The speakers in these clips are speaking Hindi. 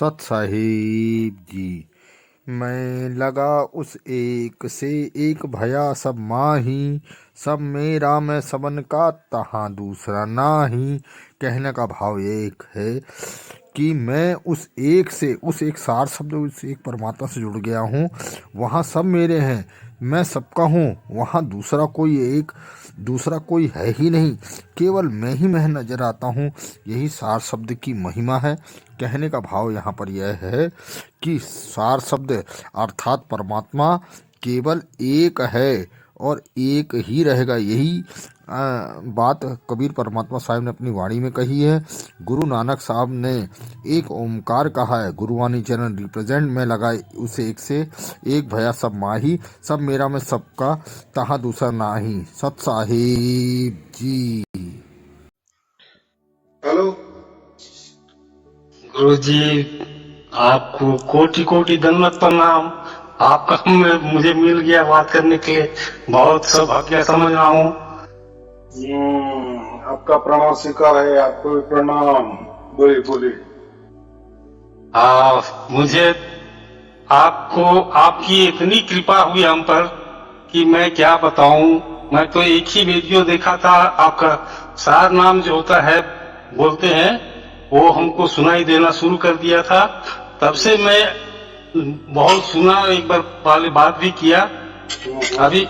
सत साहिब जी। मैं लगा उस एक से एक भया सब माही, सब मेरा मैं सबन का तहाँ दूसरा नाही। कहने का भाव एक है कि मैं उस एक से, उस एक सार शब्द, उस एक परमात्मा से जुड़ गया हूँ। वहाँ सब मेरे हैं, मैं सबका हूँ। वहाँ दूसरा कोई है ही नहीं, केवल मैं नजर आता हूँ। यही सार शब्द की महिमा है। कहने का भाव यहाँ पर यह है कि सार शब्द अर्थात परमात्मा केवल एक है और एक ही रहेगा। यही बात कबीर परमात्मा साहब ने अपनी वाणी में कही है। गुरु नानक साहब ने एक ओमकार कहा है, गुरुवाणी चरण रिप्रेजेंट में लगाए उसे एक से एक भया सब माही, सब मेरा मैं सबका तहाँ दूसरा नाही। सत साहिब जी। हेलो गुरु जी, आपको कोटि कोटि दंडवत प्रणाम। आपका मुझे मिल गया बात करने के लिए, बहुत सौभाग्य समझ रहा हूँ। आपका प्रणाम स्वीकार है, आपको भी प्रणाम। बोलिए बोलिए। मुझे आपकी इतनी कृपा हुई हम पर कि मैं क्या बताऊं। मैं तो एक ही वीडियो देखा था, आपका सार नाम जो होता है बोलते हैं, वो हमको सुनाई देना शुरू कर दिया था। तब से मैं बहुत सुना, एक बार पहले बात भी किया। अभी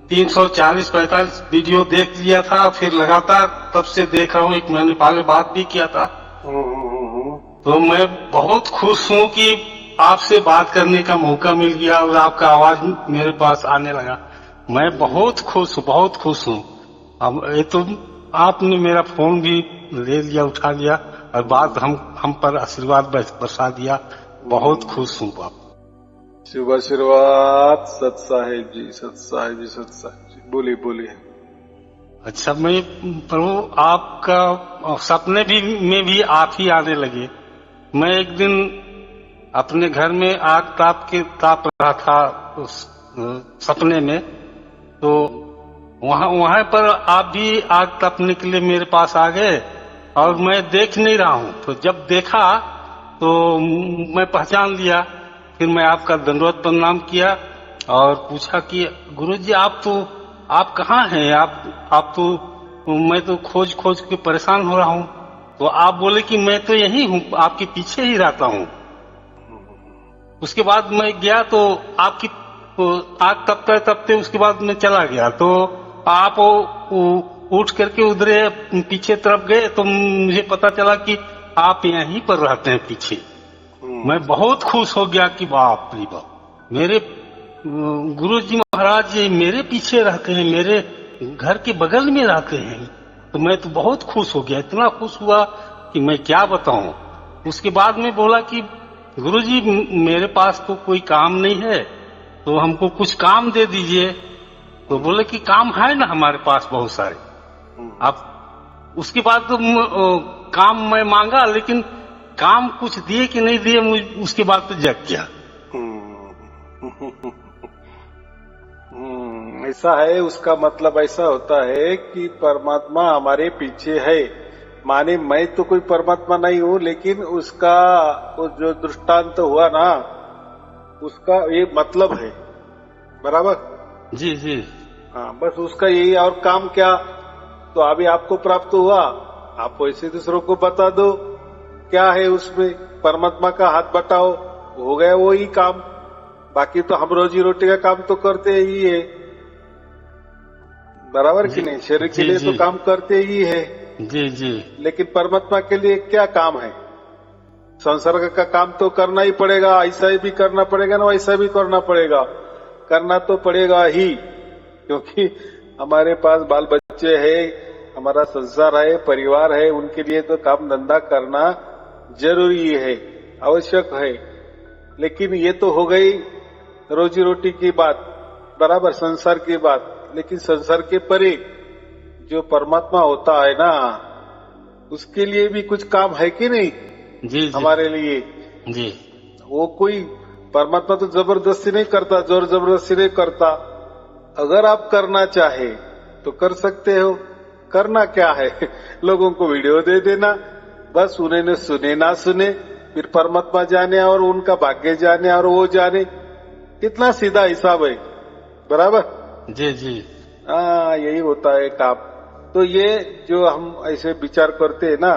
340-45 वीडियो देख लिया था, फिर लगातार तब से देख रहा हूँ। एक मैंने पहले बात भी किया था। तो मैं बहुत खुश हूँ कि आपसे बात करने का मौका मिल गया और आपका आवाज मेरे पास आने लगा। मैं बहुत खुश हूँ। अब ये तो आपने मेरा फोन भी ले लिया, उठा लिया और बात हम पर आशीर्वाद बरसा दिया। बहुत खुश हूँ आप। शुभ आशीर्वाद। सत साहिब जी, सत साहिब जी, सत साहिब जी। बोलिए बोलिए। अच्छा, मैं प्रभु आपका सपने में भी आप ही आने लगे। मैं एक दिन अपने घर में आग ताप रहा था उस सपने में, तो वहां पर आप भी आग तापने के लिए मेरे पास आ गए और मैं देख नहीं रहा हूँ। तो जब देखा तो मैं पहचान लिया। फिर मैं आपका दंडवत प्रणाम किया और पूछा कि गुरुजी आप कहाँ हैं? आप तो मैं तो खोज के परेशान हो रहा हूँ। तो आप बोले कि मैं तो यही हूँ, आपके पीछे ही रहता हूँ। उसके बाद मैं गया तो आपकी आग तपते उसके बाद मैं चला गया। तो आप उठ करके उधरे पीछे तरफ गए तो मुझे पता चला कि आप यहीं पर रहते हैं पीछे। मैं बहुत खुश हो गया कि बाप रे बाप, मेरे गुरुजी महाराज मेरे पीछे रहते हैं, मेरे घर के बगल में रहते हैं। तो मैं तो बहुत खुश हो गया, इतना खुश हुआ कि मैं क्या बताऊं। उसके बाद में बोला कि गुरुजी मेरे पास तो कोई काम नहीं है, तो हमको कुछ काम दे दीजिए। तो बोले कि काम है ना हमारे पास बहुत सारे। अब उसके बाद तो काम मैं मांगा, लेकिन काम कुछ दिए कि नहीं दिए, उसके बाद तो जग गया। ऐसा है, उसका मतलब ऐसा होता है कि परमात्मा हमारे पीछे है। माने मैं तो कोई परमात्मा नहीं हूँ, लेकिन उसका जो दृष्टांत हुआ ना, उसका ये मतलब है। बराबर जी जी। हाँ, बस उसका यही। और काम क्या, तो अभी आपको प्राप्त हुआ, आप वैसे दूसरों को बता दो क्या है उसमें। परमात्मा का हाथ बटाओ, हो गया वो ही काम। बाकी तो हम रोजी रोटी का काम तो करते ही है, बराबर कि नहीं? शरीर के लिए तो काम करते ही है। जी जी। लेकिन परमात्मा के लिए क्या काम है? संसर्ग का काम तो करना ही पड़ेगा। ऐसा भी करना पड़ेगा ना, वैसा भी करना पड़ेगा। करना तो पड़ेगा ही, क्योंकि हमारे पास बाल बच्चे हैं, हमारा संसार है, परिवार है। उनके लिए तो काम धंधा करना जरूरी है, आवश्यक है। लेकिन ये तो हो गई रोजी रोटी की बात, बराबर, संसार की बात। लेकिन संसार के परे जो परमात्मा होता है ना, उसके लिए भी कुछ काम है कि नहीं? जी जी। हमारे लिए जी। वो कोई परमात्मा तो जबरदस्ती नहीं करता, जोर जबरदस्ती नहीं करता। अगर आप करना चाहे तो कर सकते हो। करना क्या है? लोगों को वीडियो दे देना, बस उन्हें सुने ना सुने, फिर परमात्मा जाने और उनका भाग्य जाने और वो जाने। कितना सीधा हिसाब है, बराबर। जी जी। हाँ, यही होता है काम। तो ये जो हम ऐसे विचार करते हैं ना,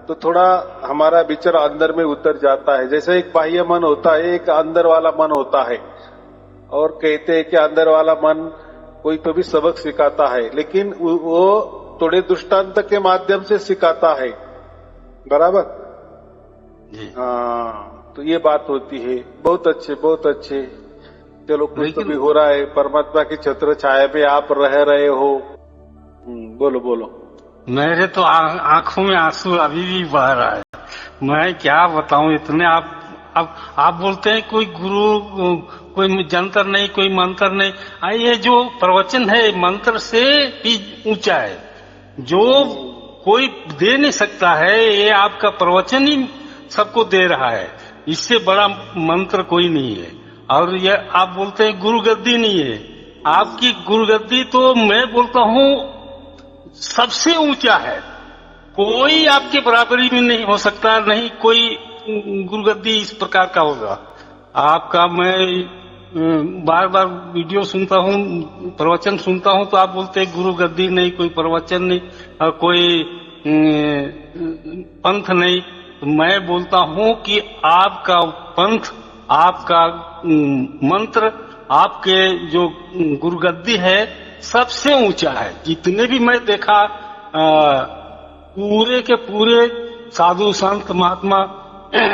तो थोड़ा हमारा विचार अंदर में उतर जाता है। जैसे एक बाह्य मन होता है, एक अंदर वाला मन होता है, और कहते हैं कि अंदर वाला मन कोई तो भी सबक सिखाता है, लेकिन वो थोड़े दृष्टांत के माध्यम से सिखाता है, बराबर जी। हाँ, तो ये बात होती है। बहुत अच्छे, बहुत अच्छे। चलो, कुछ तो लेकिन- भी हो रहा है। परमात्मा की छत्र छाया पे आप रह रहे हो। बोलो बोलो। मेरे तो आंखों में आंसू अभी भी बह रहा है। मैं क्या बताऊं, इतने अब आप बोलते हैं कोई गुरु, कोई जंतर नहीं, कोई मंत्र नहीं। ये जो प्रवचन है मंत्र से भी ऊंचा है, जो कोई दे नहीं सकता है। ये आपका प्रवचन ही सबको दे रहा है, इससे बड़ा मंत्र कोई नहीं है। और ये आप बोलते हैं गुरु गद्दी नहीं है, आपकी गुरु गद्दी तो मैं बोलता हूँ सबसे ऊंचा है। कोई आपके बराबरी में नहीं हो सकता, नहीं कोई गुरुगद्दी इस प्रकार का होगा आपका। मैं बार बार वीडियो सुनता हूँ, प्रवचन सुनता हूँ, तो आप बोलते हैं गुरु गद्दी नहीं, कोई प्रवचन नहीं, और कोई पंथ नहीं। तो मैं बोलता हूँ कि आपका पंथ, आपका मंत्र, आपके जो गुरुगद्दी है सबसे ऊंचा है। जितने भी मैं देखा पूरे के पूरे साधु संत महात्मा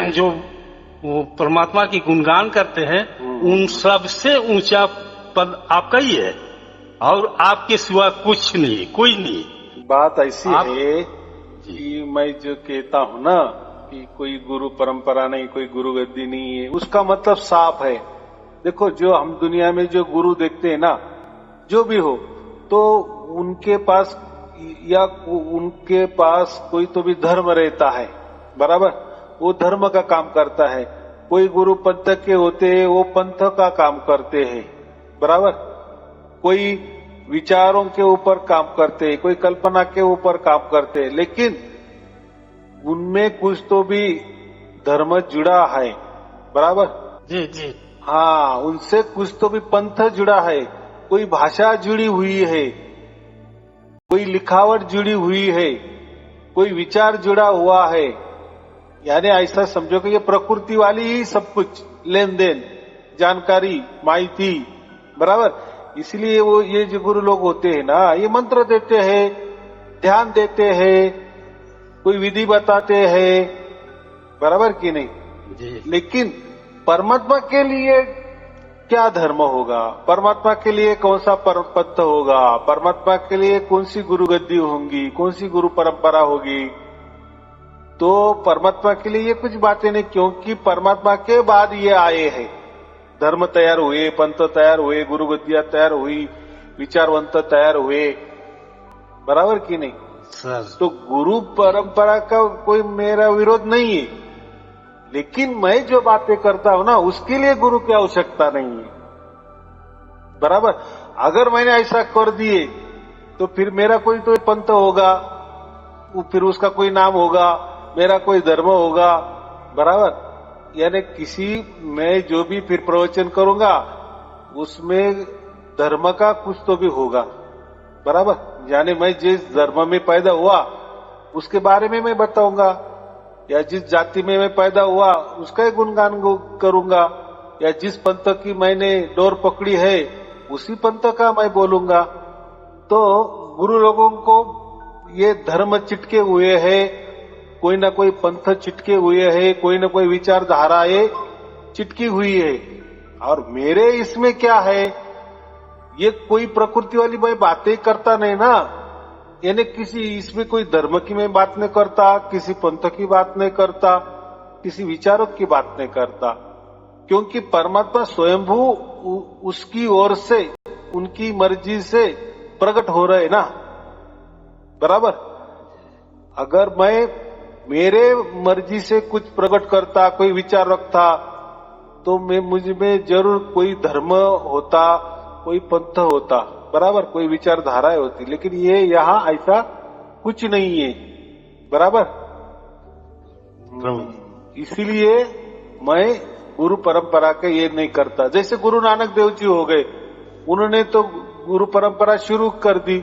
जो वो परमात्मा की गुणगान करते हैं, उन सबसे ऊंचा पद आपका ही है, और आपके सिवा कुछ नहीं, कोई नहीं। बात ऐसी है कि मैं जो कहता हूँ ना कि कोई गुरु परंपरा नहीं, कोई गुरु गद्दी नहीं है, उसका मतलब साफ है। देखो, जो हम दुनिया में जो गुरु देखते हैं ना, जो भी हो, तो उनके पास या उनके पास कोई तो भी धर्म रहता है, बराबर। वो धर्म का काम करता है। कोई गुरु पंथ के होते हैं, वो पंथ का काम करते हैं, बराबर। कोई विचारों के ऊपर काम करते हैं, कोई कल्पना के ऊपर काम करते हैं, लेकिन उनमें कुछ तो भी धर्म जुड़ा है, बराबर। जी जी। हाँ, उनसे कुछ तो भी पंथ जुड़ा है, कोई भाषा जुड़ी हुई है, कोई लिखावट जुड़ी हुई है, कोई विचार जुड़ा हुआ है। यानी ऐसा समझो कि ये प्रकृति वाली ही सब कुछ, लेन देन, जानकारी, माहिती, बराबर। इसलिए वो ये जो गुरु लोग होते हैं ना, ये मंत्र देते हैं, ध्यान देते हैं, कोई विधि बताते हैं, बराबर कि नहीं जी। लेकिन परमात्मा के लिए क्या धर्म होगा, परमात्मा के लिए कौन सा पथ होगा, परमात्मा के लिए कौन सी गुरु गद्दी होंगी, कौन सी गुरु परंपरा होगी, तो परमात्मा के लिए ये कुछ बातें नहीं। क्योंकि परमात्मा के बाद ये आए हैं, धर्म तैयार हुए, पंथ तैयार हुए, गुरु गद्दियां तैयार हुई, विचारवंत तैयार हुए, बराबर कि नहीं सर। तो गुरु परंपरा का कोई मेरा विरोध नहीं है, लेकिन मैं जो बातें करता हूं ना, उसके लिए गुरु की आवश्यकता नहीं है, बराबर। अगर मैंने ऐसा कर दिए तो फिर मेरा कोई तो पंथ होगा, फिर उसका कोई नाम होगा, मेरा कोई धर्म होगा, बराबर। यानी किसी मैं जो भी फिर प्रवचन करूंगा उसमें धर्म का कुछ तो भी होगा, बराबर। यानी मैं जिस धर्म में पैदा हुआ उसके बारे में मैं बताऊंगा, या जिस जाति में मैं पैदा हुआ उसका गुणगान करूंगा, या जिस पंथ की मैंने डोर पकड़ी है उसी पंथ का मैं बोलूंगा। तो गुरु लोगों को ये धर्म चिटके हुए है, कोई ना कोई पंथ चिटके हुए है, कोई ना कोई विचारधाराएं चिटकी हुई है। और मेरे इसमें क्या है, ये कोई प्रकृति वाली मैं बातें करता नहीं ना, यानी किसी इसमें कोई धर्म की मैं बात नहीं करता, किसी पंथ की बात नहीं करता, किसी विचारों की बात नहीं करता। क्योंकि परमात्मा स्वयंभू उसकी ओर से, उनकी मर्जी से प्रकट हो रहे ना, बराबर। अगर मैं मेरे मर्जी से कुछ प्रकट करता, कोई विचार रखता, तो मुझ में जरूर कोई धर्म होता, कोई पंथ होता, बराबर, कोई विचारधाराएं होती। लेकिन ये यहाँ ऐसा कुछ नहीं है, बराबर। प्रभु। इसीलिए मैं गुरु परंपरा के ये नहीं करता। जैसे गुरु नानक देव जी हो गए, उन्होंने तो गुरु परंपरा शुरू कर दी,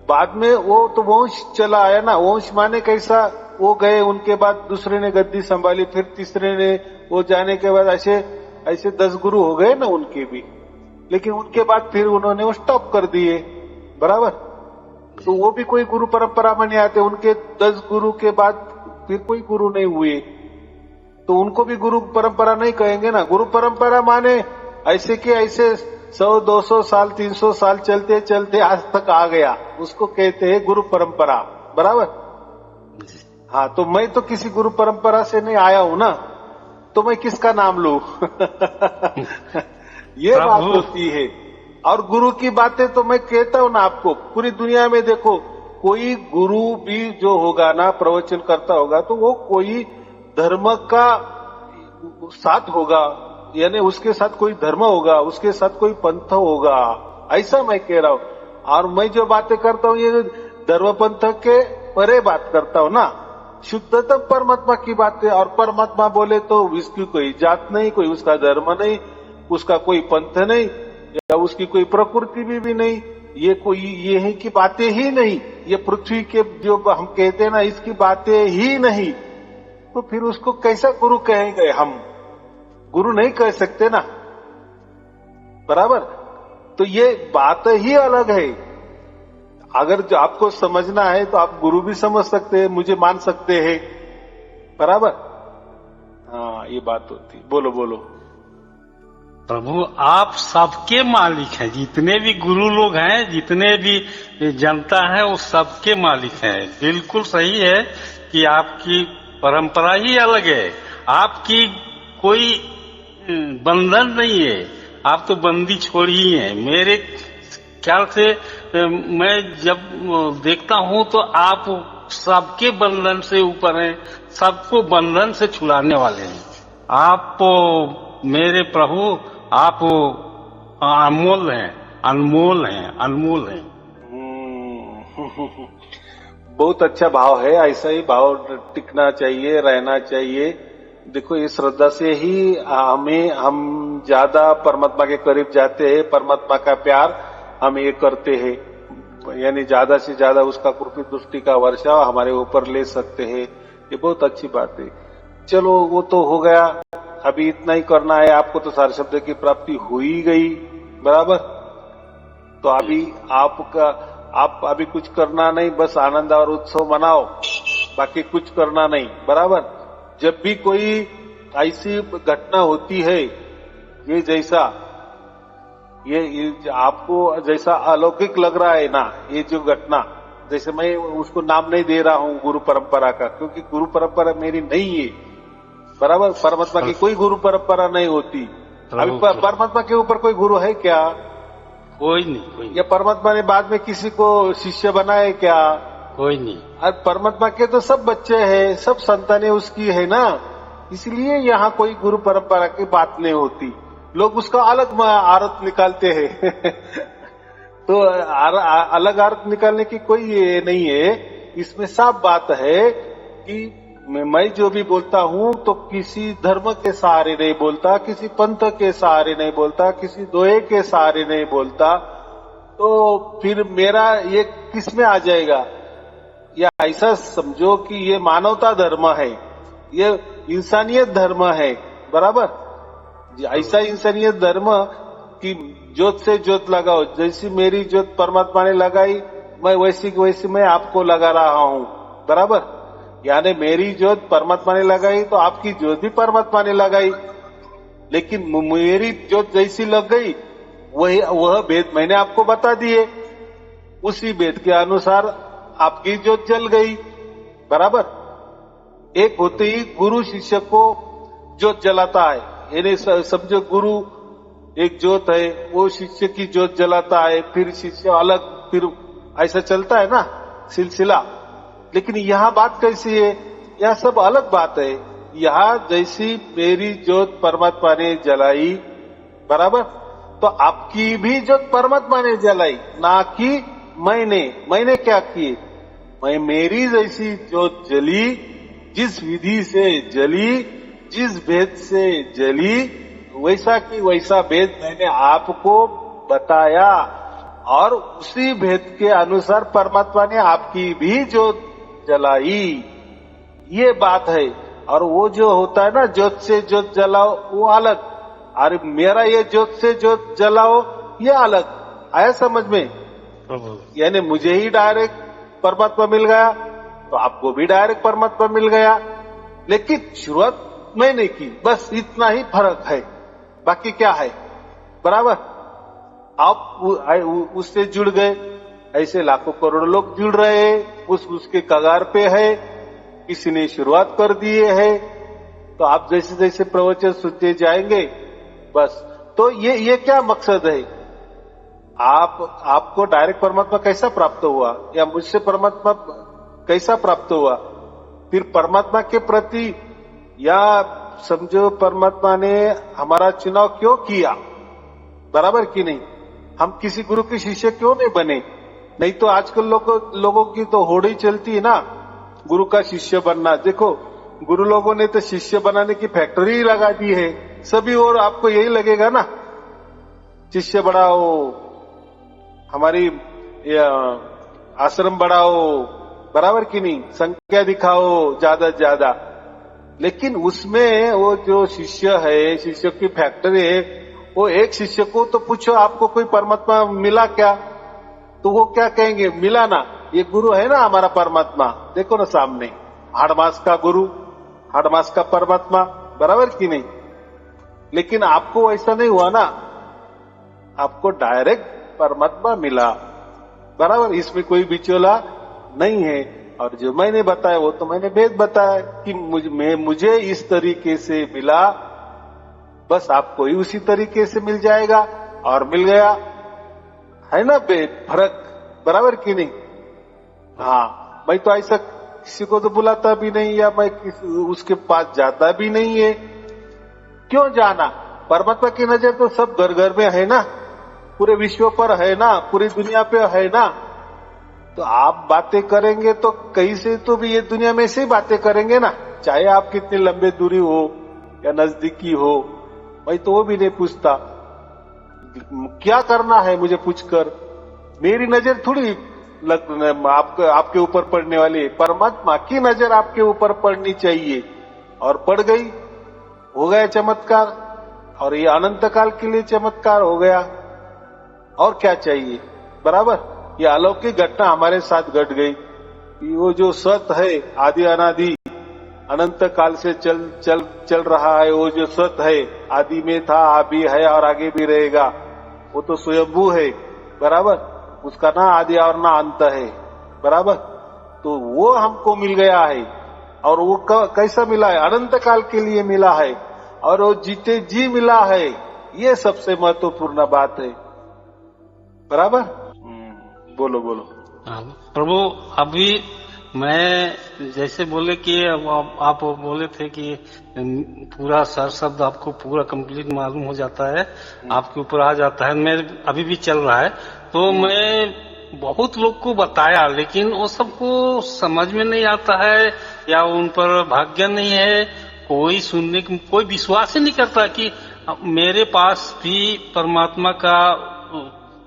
बाद में वो तो वंश चला आया ना। वंश माने कैसा, वो गए, उनके बाद दूसरे ने गद्दी संभाली, फिर तीसरे ने, वो जाने के बाद ऐसे ऐसे 10 गुरु हो गए ना उनके भी। लेकिन उनके बाद फिर उन्होंने वो स्टॉप कर दिए, बराबर। तो वो भी कोई गुरु परंपरा में नहीं आते। उनके 10 गुरु के बाद फिर कोई गुरु नहीं हुए, तो उनको भी गुरु परंपरा नहीं कहेंगे ना। गुरु परंपरा माने ऐसे के ऐसे 100-200 साल 300 साल चलते चलते आज तक आ गया, उसको कहते हैं गुरु परंपरा, बराबर। हाँ, तो मैं तो किसी गुरु परंपरा से नहीं आया हूं ना, तो मैं किसका नाम लूं? ये बात होती है। और गुरु की बातें तो मैं कहता हूं ना आपको, पूरी दुनिया में देखो, कोई गुरु भी जो होगा ना, प्रवचन करता होगा, तो वो कोई धर्म का साथ होगा, यानी उसके साथ कोई धर्म होगा, उसके साथ कोई पंथ होगा, ऐसा मैं कह रहा हूं। और मैं जो बातें करता हूं, ये धर्म पंथ के परे बात करता हूं ना, शुद्धतम परमात्मा की बातें। और परमात्मा बोले तो उसकी कोई जात नहीं, कोई उसका धर्म नहीं, उसका कोई पंथ नहीं, या उसकी कोई प्रकृति भी नहीं, ये कोई ये है की बातें ही नहीं, ये पृथ्वी के जो हम कहते हैं ना, इसकी बातें ही नहीं। तो फिर उसको कैसा गुरु कहेंगे? हम गुरु नहीं कह सकते ना, बराबर। तो ये बात ही अलग है। अगर जो आपको समझना है तो आप गुरु भी समझ सकते हैं, मुझे मान सकते हैं, बराबर। हाँ, ये बात होती। बोलो बोलो। प्रभु, आप सबके मालिक हैं। जितने भी गुरु लोग हैं, जितने भी जनता है, वो सबके मालिक हैं। बिल्कुल सही है कि आपकी परंपरा ही अलग है। आपकी कोई बंधन नहीं है, आप तो बंदी छोड़ ही हैं। मेरे ख्याल से मैं जब देखता हूं तो आप सबके बंधन से ऊपर हैं, सबको बंधन से छुड़ाने वाले हैं। आप मेरे प्रभु, आप अनमोल हैं, अनमोल हैं, अनमोल हैं। बहुत अच्छा भाव है। ऐसा ही भाव टिकना चाहिए, रहना चाहिए। देखो, ये श्रद्धा से ही हम ज्यादा परमात्मा के करीब जाते हैं। परमात्मा का प्यार हम ये करते हैं, यानी ज्यादा से ज्यादा उसका कृपा दृष्टि का वर्षा हमारे ऊपर ले सकते हैं। ये बहुत अच्छी बात है। चलो, वो तो हो गया। अभी इतना ही करना है आपको, तो सार शब्द की प्राप्ति हो ही गई, बराबर। तो अभी आप अभी कुछ करना नहीं, बस आनंद और उत्सव मनाओ, बाकी कुछ करना नहीं, बराबर। जब भी कोई ऐसी घटना होती है, ये जैसा ये आपको जैसा अलौकिक लग रहा है ना, ये जो घटना, जैसे मैं उसको नाम नहीं दे रहा हूं गुरु परंपरा का, क्योंकि गुरु परंपरा मेरी नहीं है, बराबर। परमात्मा की कोई गुरु परंपरा नहीं होती। अभी परमात्मा के ऊपर कोई गुरु है क्या? कोई नहीं। या परमात्मा ने बाद में किसी को शिष्य बनाए क्या? कोई नहीं। और परमात्मा के तो सब बच्चे हैं, सब संतानें उसकी है ना, इसलिए यहाँ कोई गुरु परंपरा की बात नहीं होती। लोग उसका अलग अर्थ निकालते हैं। तो अलग अर्थ निकालने की कोई ये नहीं है। इसमें साफ बात है कि मैं जो भी बोलता हूं तो किसी धर्म के सहारे नहीं बोलता, किसी पंथ के सहारे नहीं बोलता, किसी दोहे के सहारे नहीं बोलता। तो फिर मेरा ये किस में आ जाएगा? या ऐसा समझो कि ये मानवता धर्म है, ये इंसानियत धर्म है, बराबर। ऐसा इंसानियत धर्म कि ज्योत से ज्योत लगाओ, जैसी मेरी ज्योत परमात्मा ने लगाई, मैं वैसी मैं आपको लगा रहा हूं, बराबर। यानी मेरी ज्योत परमात्मा ने लगाई तो आपकी ज्योत भी परमात्मा ने लगाई। लेकिन मेरी ज्योत जैसी लग गई, वह भेद मैंने आपको बता दिए, उसी भेद के अनुसार आपकी ज्योत जल गई, बराबर। एक होते ही गुरु शिष्य को ज्योत जलाता है, यानी समझो गुरु एक ज्योत है, वो शिष्य की ज्योत जलाता है, फिर शिष्य अलग, फिर ऐसा चलता है ना सिलसिला। लेकिन यहाँ बात कैसी है? यहाँ सब अलग बात है। यहाँ जैसी मेरी ज्योत परमात्मा ने जलाई, बराबर, तो आपकी भी ज्योत परमात्मा ने जलाई, ना कि मैंने क्या किए। मैं मेरी जैसी ज्योत जली, जिस विधि से जली, जिस भेद से जली, वैसा की वैसा भेद मैंने आपको बताया और उसी भेद के अनुसार परमात्मा ने आपकी भी ज्योत जलाई। ये बात है। और वो जो होता है ना, ज्योत से ज्योत जलाओ, वो अलग, और मेरा ये ज्योत से ज्योत जलाओ, ये अलग। आया समझ में? यानी मुझे ही डायरेक्ट परमात्मा मिल गया तो आपको भी डायरेक्ट परमात्मा मिल गया, लेकिन शुरुआत मैंने की, बस इतना ही फर्क है। बाकी क्या है? बराबर। आप उससे जुड़ गए, ऐसे लाखों करोड़ों लोग जुड़ रहे हैं, उसके कगार पे है, किसी ने शुरुआत कर दिए है, तो आप जैसे जैसे प्रवचन सुनते जाएंगे बस। तो ये क्या मकसद है? आपको डायरेक्ट परमात्मा कैसा प्राप्त हुआ, या मुझसे परमात्मा कैसा प्राप्त हुआ? फिर परमात्मा के प्रति, या समझो परमात्मा ने हमारा चुनाव क्यों किया, बराबर कि नहीं? हम किसी गुरु के शिष्य क्यों नहीं बने? नहीं तो आजकल लोगों की तो होड़ ही चलती है ना, गुरु का शिष्य बनना। देखो, गुरु लोगों ने तो शिष्य बनाने की फैक्ट्री ही लगा दी है सभी, और आपको यही लगेगा ना, शिष्य बढ़ाओ, हमारी आश्रम बढ़ाओ, बराबर कि नहीं, संख्या दिखाओ ज्यादा से ज्यादा। लेकिन उसमें वो जो शिष्य है, शिष्य की फैक्ट्री है, वो एक शिष्य को तो पूछो आपको कोई परमात्मा मिला क्या, तो वो क्या कहेंगे? मिला ना, ये गुरु है ना हमारा परमात्मा, देखो ना सामने, हाड़मास का गुरु, हाड़मास का परमात्मा, बराबर कि नहीं? लेकिन आपको ऐसा नहीं हुआ ना, आपको डायरेक्ट परमात्मा मिला, बराबर। इसमें कोई बिचौला नहीं है। और जो मैंने बताया वो तो मैंने भेद बताया कि मुझे इस तरीके से मिला, बस आपको ही उसी तरीके से मिल जाएगा, और मिल गया, है ना फर्क, बराबर कि नहीं? हाँ, मैं तो ऐसा किसी को तो बुलाता भी नहीं, या मैं उसके पास जाता भी नहीं है। क्यों जाना? परमात्मा की नजर तो सब घर घर में है ना, पूरे विश्व पर है ना, पूरी दुनिया पे है ना। तो आप बातें करेंगे तो कहीं से तो भी ये दुनिया में से ही बातें करेंगे ना, चाहे आप कितनी लंबे दूरी हो या नजदीकी हो। मैं तो वो भी नहीं पूछता, क्या करना है मुझे पूछकर, मेरी नजर थोड़ी आपके ऊपर पड़ने वाली है, परमात्मा की नजर आपके ऊपर पड़नी चाहिए। और पड़ गई, हो गया चमत्कार, और ये अनंत काल के लिए चमत्कार हो गया। और क्या चाहिए, बराबर। ये अलौकिक घटना हमारे साथ घट गई। वो जो सत है, आदि अनादि अनंत काल से चल रहा है, वो जो सत है, आदि में था, अभी है और आगे भी रहेगा, वो तो स्वयंभू है, बराबर। उसका ना आदि और ना अंत है, बराबर। तो वो हमको मिल गया है, और वो कैसा मिला है? अनंत काल के लिए मिला है, और वो जीते जी मिला है। ये सबसे महत्वपूर्ण बात है, बराबर। बोलो बोलो। प्रभु, अभी मैं जैसे बोले कि आप बोले थे कि पूरा सर शब्द आपको पूरा कंप्लीट मालूम हो जाता है, आपके ऊपर आ जाता है, मैं अभी भी चल रहा है। तो मैं बहुत लोग को बताया, लेकिन वो सबको समझ में नहीं आता है, या उन पर भाग्य नहीं है, कोई सुनने की, कोई विश्वास ही नहीं करता कि मेरे पास भी परमात्मा का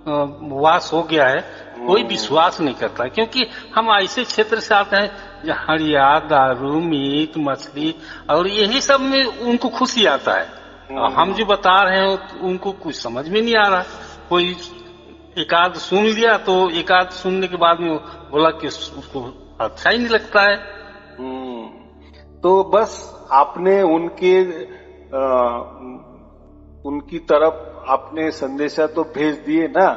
वास हो गया है। कोई विश्वास नहीं करता, क्योंकि हम ऐसे क्षेत्र से आते हैं जहाँ हड़िया, दारू, मीट, मछली और यही सब में उनको खुशी आता है। हम जो बता रहे हैं उनको कुछ समझ में नहीं आ रहा। कोई एकाध सुन लिया, तो एकाध सुनने के बाद में बोला कि उसको अच्छा ही नहीं लगता है। तो बस आपने उनकी तरफ आपने संदेशा तो भेज दिए ना,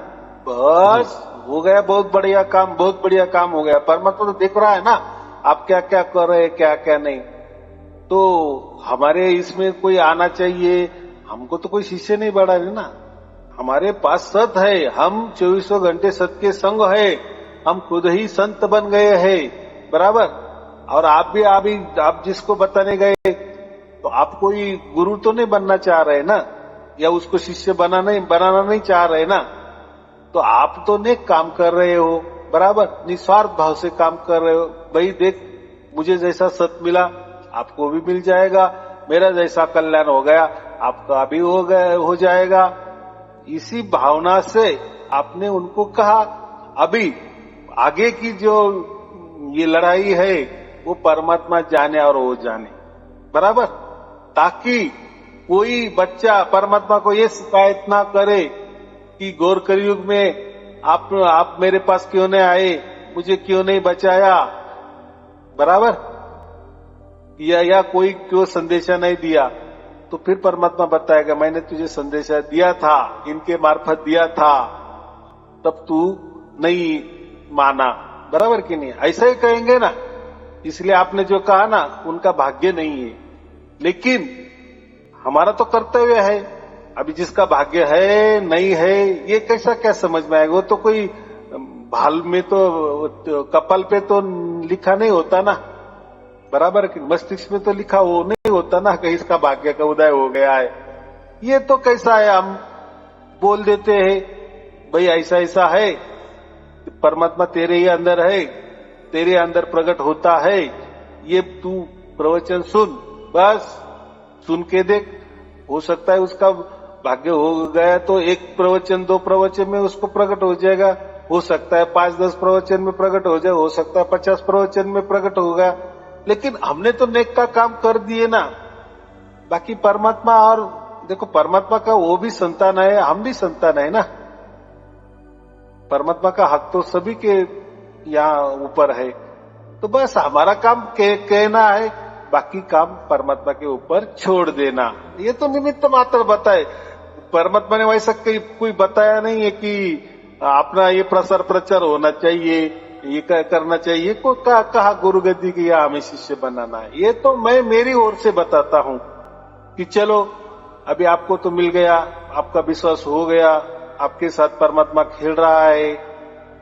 बस हो गया। बहुत बढ़िया काम, बहुत बढ़िया काम हो गया। परमात्मा तो देख रहा है ना आप क्या क्या कर रहे हैं, क्या क्या नहीं। तो हमारे इसमें कोई आना चाहिए, हमको तो कोई शिष्य नहीं बढ़ा है ना, हमारे पास सत है, हम 24 घंटे सत के संग है, हम खुद ही संत बन गए हैं, बराबर। और आप जिसको बताने गए, तो आप कोई गुरु तो नहीं बनना चाह रहे ना, या उसको शिष्य बनाना नहीं चाह रहे ना। तो आप तो नेक काम कर रहे हो, बराबर, निस्वार्थ भाव से काम कर रहे हो। भाई देख, मुझे जैसा सत मिला आपको भी मिल जाएगा, मेरा जैसा कल्याण हो गया आपका भी हो जाएगा। इसी भावना से आपने उनको कहा। अभी आगे की जो ये लड़ाई है वो परमात्मा जाने और वो जाने, बराबर, ताकि कोई बच्चा परमात्मा को ये शिकायत ना करे कि घोर कलयुग में आप मेरे पास क्यों नहीं आए, मुझे क्यों नहीं बचाया, बराबर, या कोई क्यों संदेशा नहीं दिया। तो फिर परमात्मा बताएगा मैंने तुझे संदेशा दिया था, इनके मार्फत दिया था, तब तू नहीं माना, बराबर कि नहीं? ऐसा ही कहेंगे ना। इसलिए आपने जो कहा ना उनका भाग्य नहीं है, लेकिन हमारा तो कर्तव्य है। अभी जिसका भाग्य है नहीं है ये कैसा क्या समझ में आएगा? वो तो कोई भाल में तो कपाल पे तो लिखा नहीं होता ना, बराबर कि मस्तिष्क में तो लिखा वो नहीं होता ना कि इसका भाग्य का उदय हो गया है। ये तो कैसा है, हम बोल देते हैं भाई ऐसा ऐसा है, परमात्मा तेरे ही अंदर है, तेरे अंदर प्रकट होता है, ये तू प्रवचन सुन, बस सुन के देख, हो सकता है उसका भाग्य हो गया तो एक प्रवचन 2 प्रवचन में उसको प्रकट हो जाएगा, हो सकता है 5-10 प्रवचन में प्रकट हो जाए, हो सकता है 50 प्रवचन में प्रकट होगा, लेकिन हमने तो नेक का काम कर दिए ना। बाकी परमात्मा, और देखो परमात्मा का वो भी संतान है, हम भी संतान है ना। परमात्मा का हक तो सभी के यहाँ ऊपर है, तो बस हमारा काम कहना है, बाकी काम परमात्मा के ऊपर छोड़ देना। ये तो निमित्त मात्र बताए, परमात्मा ने वैसा कोई बताया नहीं है कि अपना ये प्रसार प्रचार होना चाहिए, ये करना चाहिए, को कहा गुरु गद्दी की या हमें शिष्य बनाना है। ये तो मैं मेरी ओर से बताता हूं कि चलो अभी आपको तो मिल गया, आपका विश्वास हो गया, आपके साथ परमात्मा खेल रहा है,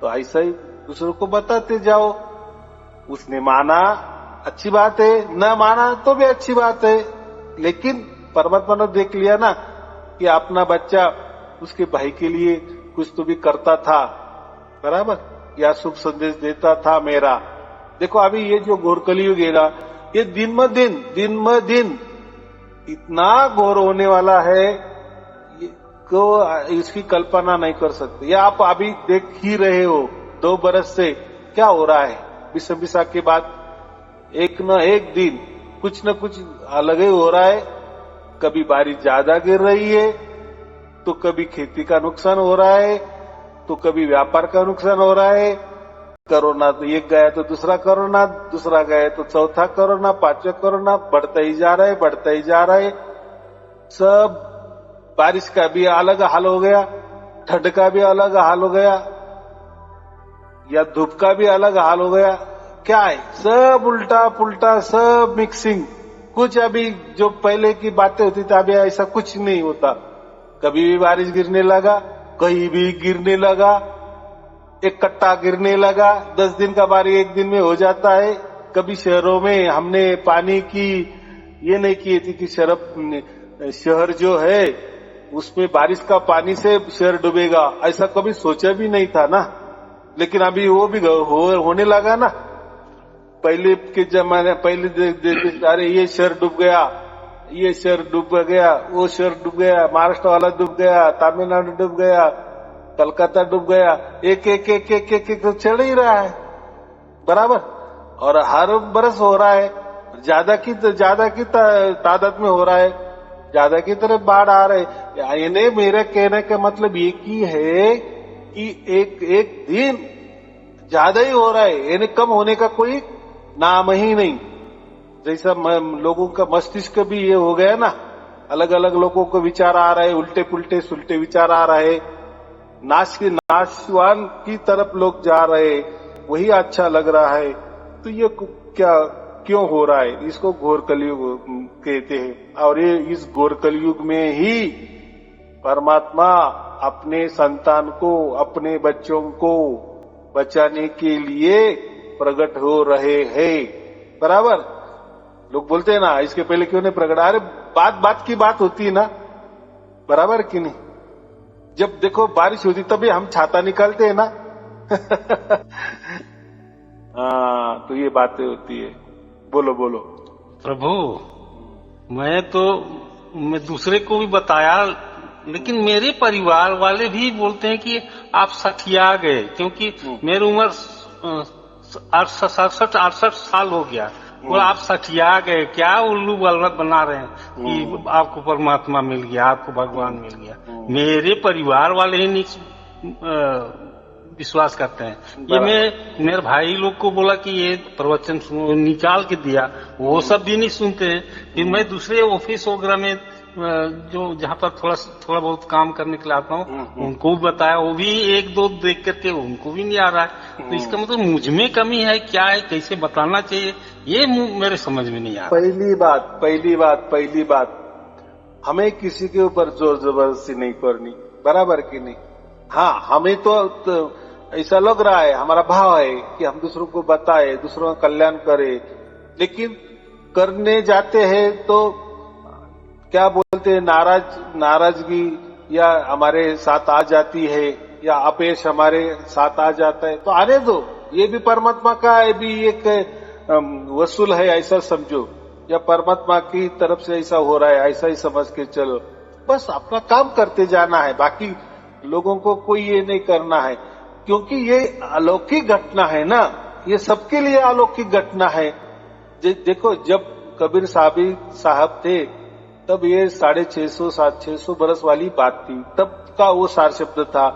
तो ऐसा ही दूसरों को बताते जाओ। उसने माना अच्छी बात है, न माना तो भी अच्छी बात है, लेकिन परमात्मा ने देख लिया ना कि अपना बच्चा उसके भाई के लिए कुछ तो भी करता था, बराबर, या शुभ संदेश देता था मेरा। देखो अभी ये जो घोर कलयुग है ना, ये दिन ब दिन इतना घोर होने वाला है को इसकी कल्पना नहीं कर सकते। ये आप अभी देख ही रहे हो, 2 बरस से क्या हो रहा है। बिसा के बाद एक न एक दिन कुछ न कुछ अलग ही हो रहा है। कभी बारिश ज्यादा गिर रही है, तो कभी खेती का नुकसान हो रहा है, तो कभी व्यापार का नुकसान हो रहा है। कोरोना तो एक गया तो दूसरा कोरोना, दूसरा गया तो चौथा कोरोना, 5वां कोरोना, बढ़ता ही जा रहा है। सब बारिश का भी अलग हाल हो गया, ठंड का भी अलग हाल हो गया, या धूप का भी अलग हाल हो गया। क्या है, सब उल्टा पुल्टा, सब मिक्सिंग। कुछ अभी जो पहले की बातें होती थी अभी ऐसा कुछ नहीं होता। कभी भी बारिश गिरने लगा, कहीं भी गिरने लगा, एक कट्टा गिरने लगा, 10 दिन का बारिश एक दिन में हो जाता है। कभी शहरों में हमने पानी की ये नहीं की थी कि शहर जो है उसमें बारिश का पानी से शहर डूबेगा, ऐसा कभी सोचा भी नहीं था ना। लेकिन अभी वो भी होने लगा ना। पहले के जमाने अरे ये शहर डूब गया, ये शहर डूब गया, वो शहर डूब गया, महाराष्ट्र वाला डूब गया, तमिलनाडु डूब गया, कलकत्ता डूब गया, एक तो चढ़ ही रहा है, बराबर। और हर बरस हो रहा है, ज्यादा की तादाद में हो रहा है, ज्यादा की तरफ बाढ़ आ रहे। यानी मेरा कहने का मतलब ये की है कि एक दिन ज्यादा ही हो रहा है, यानी कम होने का कोई नाम ही नहीं। जैसा लोगों का मस्तिष्क भी ये हो गया ना, अलग अलग लोगों को विचार आ रहे, उल्टे पुल्टे सुलटे विचार आ रहे, नाशवान की तरफ लोग जा रहे, वही अच्छा लग रहा है। तो ये क्यों हो रहा है? इसको घोर कलयुग कहते हैं। और ये इस घोर कलयुग में ही परमात्मा अपने संतान को, अपने बच्चों को बचाने के लिए प्रकट हो रहे हैं, बराबर। लोग बोलते हैं ना इसके पहले क्यों नहीं प्रकट? अरे बात की बात होती है ना, बराबर कि नहीं? जब देखो बारिश होती तभी हम छाता निकालते हैं ना। हाँ, तो ये बातें होती है। बोलो। प्रभु मैं दूसरे को भी बताया, लेकिन मेरे परिवार वाले भी बोलते हैं कि आप सठिया गए, क्योंकि मेरी उम्र 67-68 साल हो गया। वो आप सठिया गए, क्या उल्लू बलवत बना रहे हैं कि आपको परमात्मा मिल गया, आपको भगवान मिल गया। मेरे परिवार वाले ही नहीं विश्वास करते हैं। ये मैं मेरे भाई लोग को बोला कि ये प्रवचन सुनो, निकाल के दिया, वो सब भी नहीं सुनते हैं। फिर मैं दूसरे ऑफिस वगैरह में जो जहाँ पर थोड़ा बहुत काम करने के लिए आता हूँ, उनको भी बताया, वो भी एक दो देख करके उनको भी नहीं आ रहा है। तो इसका मतलब मुझ में कमी है, क्या है, कैसे बताना चाहिए, ये मेरे समझ में नहीं आ रहा। पहली बात हमें किसी के ऊपर जोर जबरदस्ती नहीं करनी, बराबर की नहीं। हाँ, हमें तो ऐसा लग रहा है, हमारा भाव है कि हम दूसरों को बताए, दूसरों का कल्याण करे, लेकिन करने जाते हैं तो क्या बोलते हैं, नाराजगी या हमारे साथ आ जाती है, या अपयश हमारे साथ आ जाता है, तो आने दो, ये भी परमात्मा का है, भी एक वसूल है, ऐसा समझो, या परमात्मा की तरफ से ऐसा हो रहा है, ऐसा ही समझ के चलो। बस अपना काम करते जाना है, बाकी लोगों को कोई ये नहीं करना है, क्योंकि ये अलौकिक घटना है ना, ये सबके लिए अलौकिक घटना है। देखो, जब कबीर साहब थे तब ये 650-700 बरस वाली बात थी, तब का वो सार शब्द था।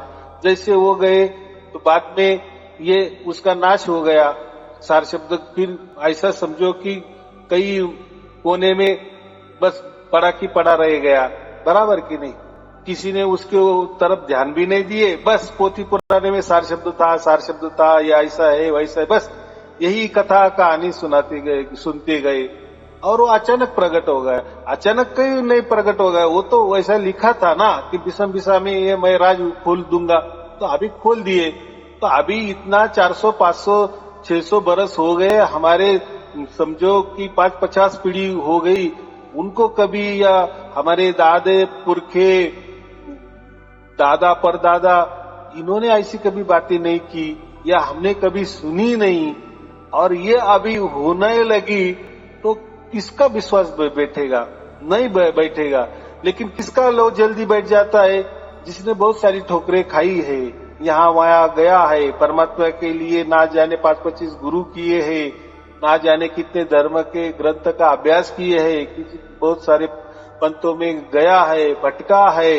जैसे वो गए तो बाद में ये उसका नाश हो गया सार शब्द। फिर ऐसा समझो कि कई कोने में बस पड़ा की पड़ा रह गया, बराबर की नहीं, किसी ने उसके तरफ ध्यान भी नहीं दिए। बस पोथी पुराने में सार शब्द था, या ऐसा है वैसा है, बस यही कथा कहानी सुनते गए, और वो अचानक प्रकट हो गया। अचानक कहीं नहीं प्रकट हो गया, वो तो वैसा लिखा था ना कि बिसम बिसा में ये मैं राज खोल दूंगा, तो अभी खोल दिए। तो अभी इतना 400, 500, 600 बरस हो गए, हमारे समझो कि 50 पीढ़ी हो गई, उनको कभी, या हमारे दादे पुरखे, दादा परदादा, इन्होंने ऐसी कभी बातें नहीं की, या हमने कभी सुनी नहीं, और ये अभी होने लगी, तो किसका विश्वास बैठेगा? नहीं बैठेगा। लेकिन किसका लो जल्दी बैठ जाता है? जिसने बहुत सारी ठोकरें खाई है, यहाँ वहां गया है, परमात्मा के लिए ना जाने 5-25 गुरु किए हैं, ना जाने कितने धर्म के ग्रंथ का अभ्यास किए हैं, बहुत सारे पंथों में गया है, भटका है,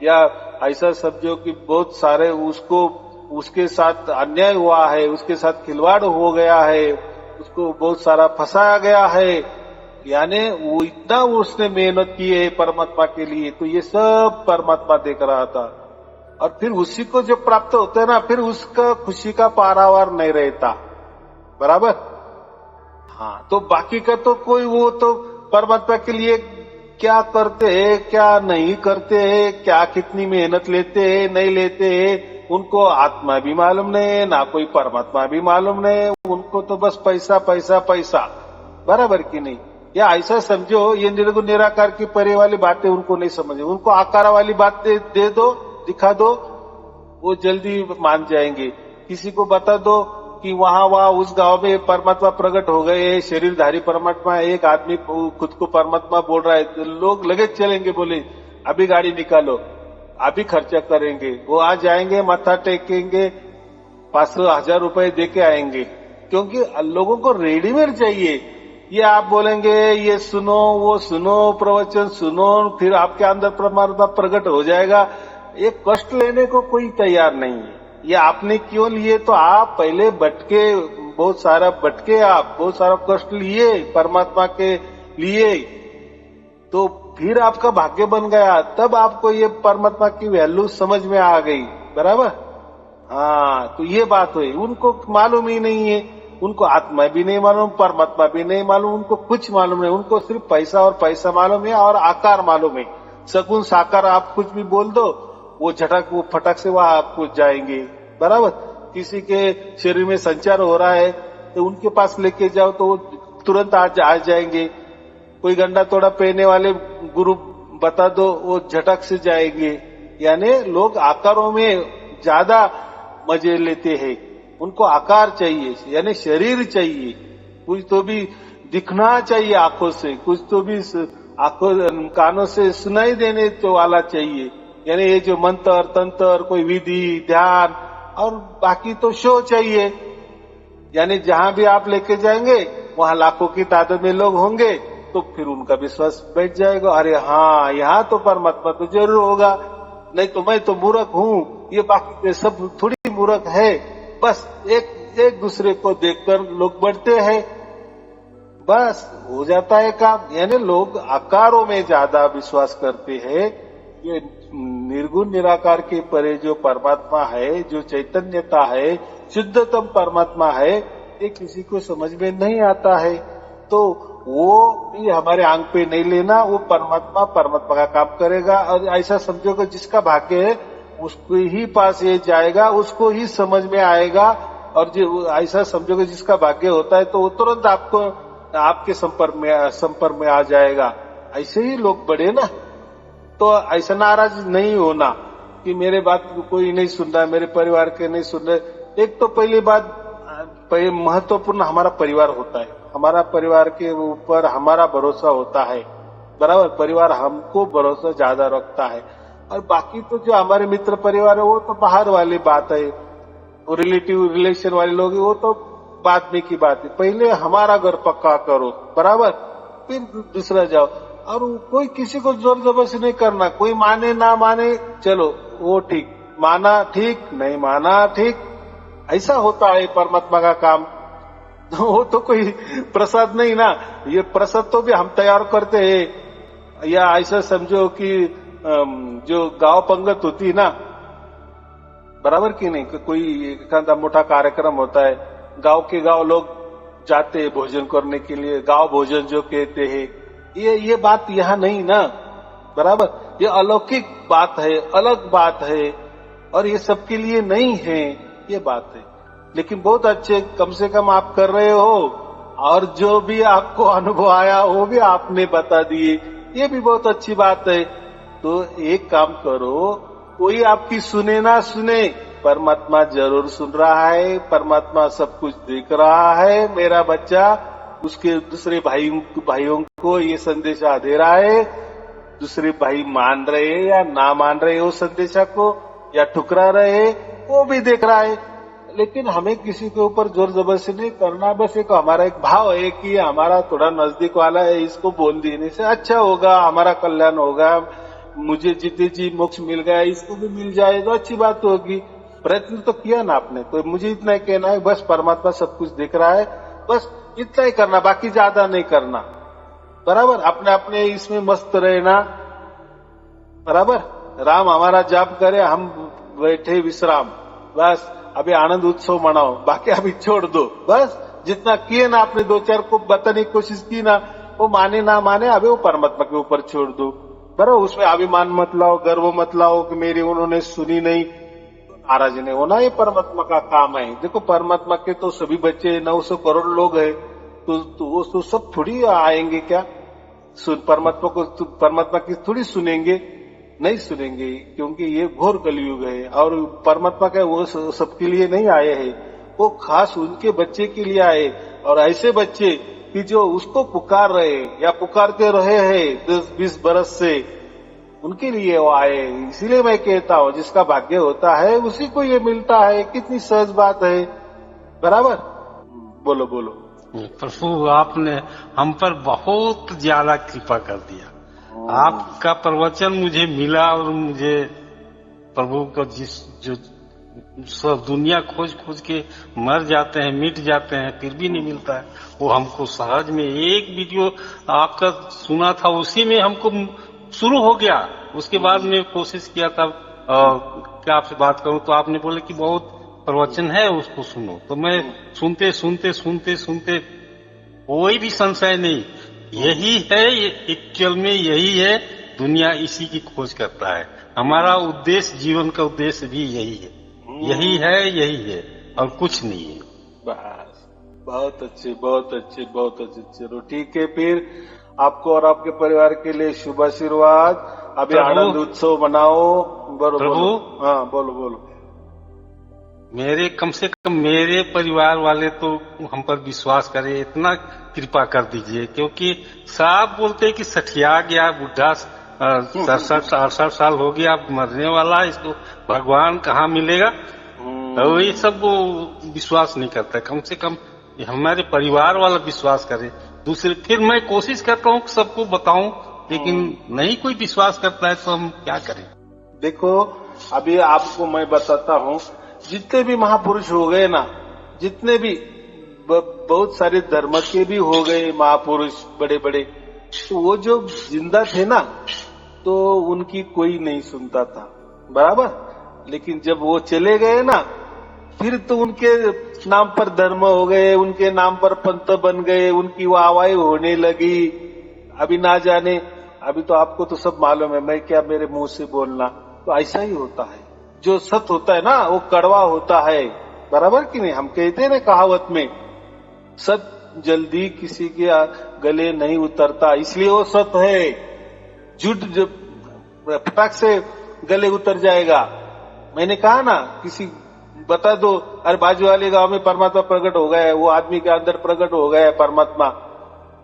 या ऐसा समझो कि बहुत सारे उसके साथ अन्याय हुआ है, उसके साथ खिलवाड़ हो गया है, उसको बहुत सारा फंसाया गया है, यानी वो इतना उसने मेहनत की है परमात्मा के लिए, तो ये सब परमात्मा देख रहा था। और फिर उसी को जो प्राप्त होता है ना, फिर उसका खुशी का पारावार नहीं रहता, बराबर। हाँ, तो बाकी का तो कोई, वो तो परमात्मा के लिए क्या करते हैं, क्या नहीं करते हैं, क्या कितनी मेहनत लेते हैं, नहीं लेते हैं, उनको आत्मा भी मालूम नहीं है, ना कोई परमात्मा भी मालूम नहीं है। उनको तो बस पैसा पैसा पैसा, बराबर की नहीं। या ऐसा समझो, ये निराकार की परे वाली बातें उनको नहीं समझे, उनको आकार वाली बातें दे दो, दिखा दो, वो जल्दी मान जाएंगे। किसी को बता दो कि वहां उस गांव में परमात्मा प्रकट हो गए, शरीरधारी परमात्मा, एक आदमी खुद को परमात्मा बोल रहा है, तो लोग लगे चलेंगे, बोले अभी गाड़ी निकालो, अभी खर्चा करेंगे। वो आ जाएंगे, माथा टेकेंगे, 500-1000 रुपए दे के आएंगे, क्योंकि लोगों को रेडीमेड चाहिए। ये आप बोलेंगे ये सुनो, वो सुनो, प्रवचन सुनो, फिर आपके अंदर परमात्मा प्रकट हो जाएगा, ये कष्ट लेने को कोई तैयार नहीं है। ये आपने क्यों लिए? तो आप पहले बहुत सारा कष्ट लिए परमात्मा के लिए, तो फिर आपका भाग्य बन गया, तब आपको ये परमात्मा की वैल्यू समझ में आ गई, बराबर। हाँ, तो ये बात हुई। उनको मालूम ही नहीं है, उनको आत्मा भी नहीं मालूम, परमात्मा भी नहीं मालूम, उनको कुछ मालूम नहीं, उनको सिर्फ पैसा और पैसा मालूम है, और आकार मालूम है। सगुन साकार आप कुछ भी बोल दो, वो फटक से वहां आपको जाएंगे, बराबर। किसी के शरीर में संचार हो रहा है तो उनके पास लेके जाओ तो वो तुरंत आ जाएंगे। कोई गंडा तोड़ा पहनने वाले गुरु बता दो, वो झटक से जाएंगे। यानी लोग आकारों में ज्यादा मजे लेते हैं, उनको आकार चाहिए, यानी शरीर चाहिए। कुछ तो भी दिखना चाहिए आंखों से, कुछ तो भी आंखों कानों से सुनाई देने तो वाला चाहिए। यानी ये जो मंत्र तंत्र, कोई विधि ध्यान और बाकी तो शो चाहिए। यानी जहां भी आप लेके जाएंगे वहां लाखों की तादाद में लोग होंगे, तो फिर उनका विश्वास बैठ जाएगा, अरे हाँ यहाँ तो परमात्मा तो जरूर होगा, नहीं तो मैं तो मूर्ख हूँ, ये बाकी के सब थोड़ी मूर्ख है। बस एक दूसरे को देखकर लोग बढ़ते हैं, बस हो जाता है काम। यानी लोग आकारों में ज्यादा विश्वास करते हैं। ये निर्गुण निराकार के परे जो परमात्मा है, जो चैतन्यता है, शुद्धतम परमात्मा है, ये किसी को समझ में नहीं आता है। तो वो भी हमारे आंख पे नहीं लेना, वो परमात्मा का काम करेगा। और ऐसा समझो कि जिसका भाग्य है उसको ही पास ये जाएगा, उसको ही समझ में आएगा। और जो ऐसा समझो कि जिसका भाग्य होता है तो वो तुरंत आपके संपर्क में आ जाएगा। ऐसे ही लोग बढ़े ना, तो ऐसा नाराज नहीं होना कि मेरे बात कोई नहीं सुन रहा है, मेरे परिवार के नहीं सुन रहे। एक तो पहली बात महत्वपूर्ण हमारा परिवार होता है, हमारा परिवार के ऊपर हमारा भरोसा होता है, बराबर। परिवार हमको भरोसा ज्यादा रखता है। और बाकी तो जो हमारे मित्र परिवार है वो तो बाहर वाली बात है, रिलेशन वाले लोग वो तो बाद में की बात है। पहले हमारा घर पक्का करो, बराबर, फिर दूसरा जाओ। और कोई किसी को जोर जबरदस्ती नहीं करना, कोई माने ना माने चलो वो ठीक, माना ठीक, नहीं माना ठीक, ऐसा होता है परमात्मा का काम। वो तो कोई प्रसाद नहीं ना, ये प्रसाद तो भी हम तैयार करते हैं। या ऐसा समझो कि जो गांव पंगत होती ना, बराबर की नहीं, कोई एक मोटा कार्यक्रम होता है, गांव के गांव लोग जाते हैं भोजन करने के लिए, गांव भोजन जो कहते हैं, ये बात यहाँ नहीं ना, बराबर। ये अलौकिक बात है, अलग बात है, और ये सबके लिए नहीं है, ये बात है। लेकिन बहुत अच्छे, कम से कम आप कर रहे हो, और जो भी आपको अनुभव आया वो भी आपने बता दिए, ये भी बहुत अच्छी बात है। तो एक काम करो, कोई आपकी सुने ना सुने, परमात्मा जरूर सुन रहा है, परमात्मा सब कुछ देख रहा है। मेरा बच्चा उसके दूसरे भाइयों को ये संदेशा दे रहा है, दूसरे भाई मान रहे या ना मान रहे हो संदेशा को, या ठुकरा रहे, वो भी देख रहा है। लेकिन हमें किसी के ऊपर जोर जबरदस्ती नहीं करना। बस एक हमारा एक भाव है कि हमारा थोड़ा नजदीक वाला है, इसको बोल देने से अच्छा होगा, हमारा कल्याण होगा, मुझे जितने जी मोक्ष मिल गया इसको भी मिल जाए तो अच्छी बात होगी। प्रयत्न तो किया ना आपने, तो मुझे इतना ही कहना है, बस परमात्मा सब कुछ देख रहा है, बस इतना ही करना, बाकी ज्यादा नहीं करना, बराबर। अपने अपने इसमें मस्त रहना, बराबर। राम हमारा जाप करे, हम बैठे विश्राम, बस अभी आनंद उत्सव मनाओ, बाकी अभी छोड़ दो। बस जितना किए ना आपने, दो चार को बताने की कोशिश की ना, वो माने ना माने, अभी वो परमात्मा के ऊपर छोड़ दो, बराबर। उसमें अभिमान मत लाओ, गर्व मत लाओ कि मेरी उन्होंने सुनी नहीं, नाराज नहीं होना, ये परमात्मा का काम है। देखो परमात्मा के तो सभी बच्चे 900 करोड़ लोग हैं, तो वो सब थोड़ी आएंगे क्या परमात्मा की थोड़ी सुनेंगे, नहीं सुनेंगे, क्योंकि ये घोर कलयुग है। और परमात्मा का वो सबके लिए नहीं आए हैं, वो खास उनके बच्चे के लिए आए। और ऐसे बच्चे कि जो उसको पुकार रहे या पुकारते रहे हैं 10-20 बरस से, उनके लिए वो आए। इसीलिए मैं कहता हूँ जिसका भाग्य होता है उसी को ये मिलता है। कितनी सहज बात है, बराबर। बोलो बोलो। प्रभु आपने हम पर बहुत ज्यादा कृपा कर दिया। आपका प्रवचन मुझे मिला, और मुझे प्रभु को जो सब दुनिया खोज खोज के मर जाते हैं, मिट जाते हैं, फिर भी नहीं मिलता है, वो हमको सहज में एक वीडियो आपका सुना था, उसी में हमको शुरू हो गया। उसके बाद में कोशिश किया था क्या आपसे बात करूं, तो आपने बोले कि बहुत प्रवचन है उसको सुनो। तो मैं सुनते सुनते सुनते सुनते कोई भी संशय नहीं, यही है, एक्चुअल में यही है, दुनिया इसी की खोज करता है। हमारा उद्देश्य, जीवन का उद्देश्य भी यही है, यही है, यही है, और कुछ नहीं है। बस बहुत अच्छे, बहुत अच्छे, बहुत अच्छे। चलो ठीक है, फिर आपको और आपके परिवार के लिए शुभ आशीर्वाद। अभी आनंद उत्सव मनाओ। बोलो बोलो। हाँ बोलो बोलो। मेरे कम से कम मेरे परिवार वाले तो हम पर विश्वास करें, इतना कृपा कर दीजिए, क्योंकि साहब बोलते हैं कि सठिया गया बुढ़ा, 67-68 साल हो गया, अब मरने वाला, इसको भगवान कहाँ मिलेगा। तो ये सब वो विश्वास नहीं करता। कम से कम हमारे परिवार वाला विश्वास करे। दूसरे फिर मैं कोशिश करता हूँ सबको बताऊं, लेकिन नहीं कोई विश्वास करता है तो हम क्या करें। देखो अभी आपको मैं बताता हूँ, जितने भी महापुरुष हो गए ना, जितने भी बहुत सारे धर्म के भी हो गए महापुरुष बड़े बड़े, तो वो जो जिंदा थे ना, तो उनकी कोई नहीं सुनता था, बराबर। लेकिन जब वो चले गए ना, फिर तो उनके नाम पर धर्म हो गए, उनके नाम पर पंथ बन गए, उनकी वाहवाही होने लगी। अभी ना जाने, अभी तो आपको तो सब मालूम है, मैं क्या मेरे मुंह से बोलना, तो ऐसा ही होता है। जो सत्य होता है ना वो कड़वा होता है, बराबर कि नहीं। हम कहते हैं ना कहावत में, सत्य जल्दी किसी के गले नहीं उतरता, इसलिए वो सत्य है। झूठ जब फटाक से गले उतर जाएगा। मैंने कहा ना, किसी बता दो, अरे बाजू वाले गांव में परमात्मा प्रकट हो गया है, वो आदमी के अंदर प्रकट हो गया है परमात्मा,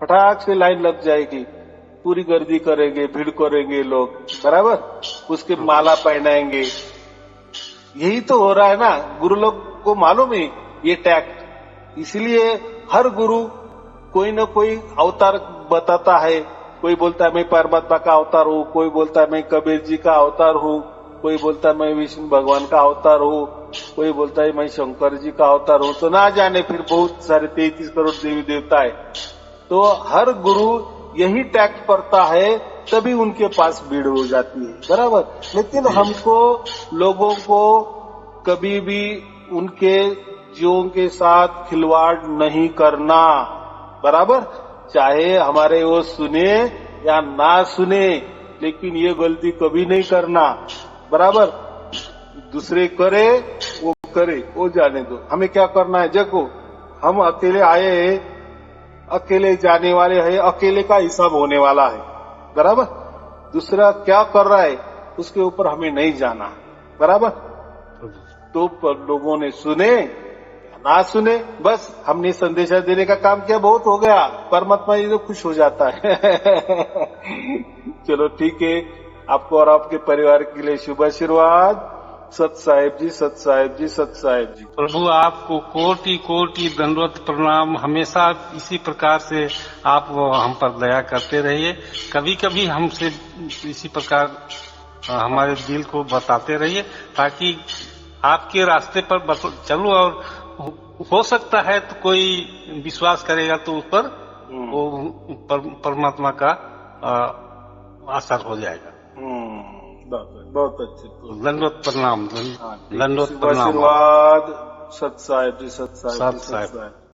फटाक से लाइन लग जाएगी, पूरी गर्दी करेंगे, भीड़ करेंगे लोग, बराबर, उसके माला पहनाएंगे। यही तो हो रहा है ना। गुरु लोग को मालूम है ये टैक्ट, इसलिए हर गुरु कोई न कोई अवतार बताता है। कोई बोलता है मैं परमात्मा का अवतार हूँ, कोई बोलता है मैं कबीर जी का अवतार हूँ, कोई बोलता है मैं विष्णु भगवान का अवतार हूँ, कोई बोलता है मैं शंकर जी का अवतार हूँ। तो ना जाने फिर बहुत सारे 33 करोड़ देवी देवता है। तो हर गुरु यही टैक्ट करता है, तभी उनके पास भीड़ हो जाती है, बराबर। लेकिन हमको लोगों को कभी भी उनके जीवों के साथ खिलवाड़ नहीं करना, बराबर। चाहे हमारे वो सुने या ना सुने, लेकिन ये गलती कभी नहीं करना, बराबर। दूसरे करे वो करे, वो जाने दो, हमें क्या करना है। देखो हम अकेले आए हैं, अकेले जाने वाले हैं, अकेले का हिसाब होने वाला है, बराबर। दूसरा क्या कर रहा है उसके ऊपर हमें नहीं जाना, बराबर। तो लोगों ने सुने ना सुने, बस हमने संदेशा देने का काम किया, बहुत हो गया। परमात्मा जी तो खुश हो जाता है। चलो ठीक है, आपको और आपके परिवार के लिए शुभ आशीर्वाद। सत साहेब जी, सत साहेब जी, सत साहेब जी। प्रभु आपको कोटि कोटि दंडवत प्रणाम। हमेशा इसी प्रकार से आप हम पर दया करते रहिए। कभी कभी हमसे इसी प्रकार हमारे दिल को बताते रहिए, ताकि आपके रास्ते पर चलूं, और हो सकता है तो कोई विश्वास करेगा तो उस पर वो परमात्मा का असर हो जाएगा। बहुत अच्छे। दंडवत प्रणाम, दंडवत प्रणाम। आशीर्वाद। सत साहेब जी, सत साहेब जी, सत साहेब।